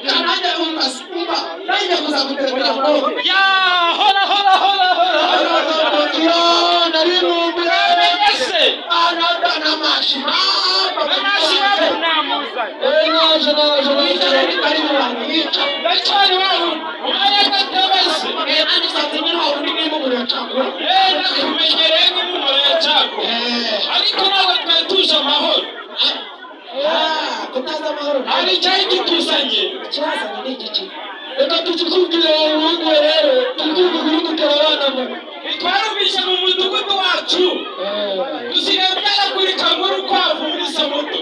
Canada umba naje kuzaguterera ngo ya hora yo nari numbe ese anada namashima namuza naje ari abantu yica ndacari waho umaya gatabese andi satini naho ndi mu cyangwa nakumenyereye n'umumaro ya cyako ariko nawe twatuje amahoro kutaza amahoro ari cyayi gituzanye kirazanye n'igiki reka tukikubwire urugo rero tukikubwire guterana ngo twarubishe mu mudugudu wacu dusigaye byaragurika muri kwavu muri samuto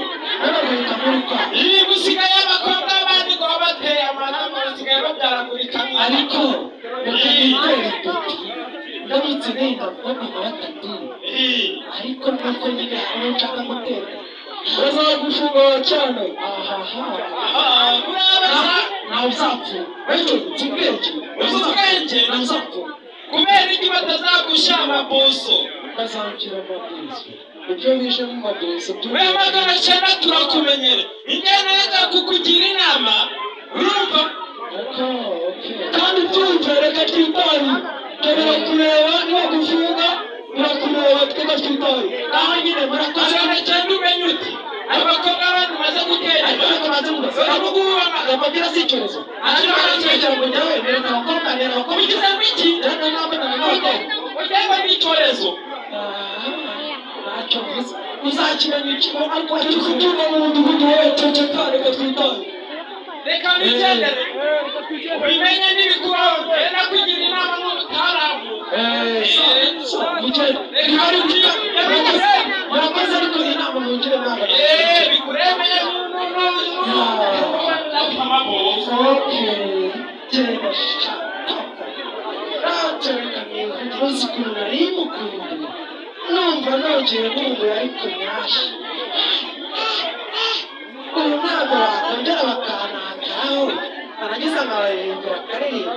iyi gusigaye abakobwa bandi ngo bateye amaramu basigaye babyaragurika ariko ndabitse nenda mukobwa nka batatu ariko nuko nyine aho nshaka gutera bazagufunga cyane nawe uzapfu ubwenge kubera iki batazagusha amabuso bazakira amabuso ibyo bishe mu mabuso we magana cyenda turakumenyere ingene neza kukugira inama urumva kandi byumve reka twitari tubera kureba niba gufunga urakureba twega twitari naho nyine murakoze magana cyenda umenye uti abakobwa abantu maze gutera ariko maze baramuguhama amagira si icyorezo ariko baracyegera ngo njyewe nereka abakobwa bigize ngwiki rero nabona n'abakobwa ujyengwa n'icyorezo ntacyo mvuze uzakimenya ikigo ariko turi kutunga mu mudugudu wowe ceceka reka twitari reka nigendere ubimenye n'ibikubaho rero kugira inama n'ubutaramu murakoze ariko inama mungire nawe bikuremeye numva nongeye nkumbuye ariko nyashi ubu ntabwo bakongera bakanakaraho narangiza nkabaririmbira akaririmbo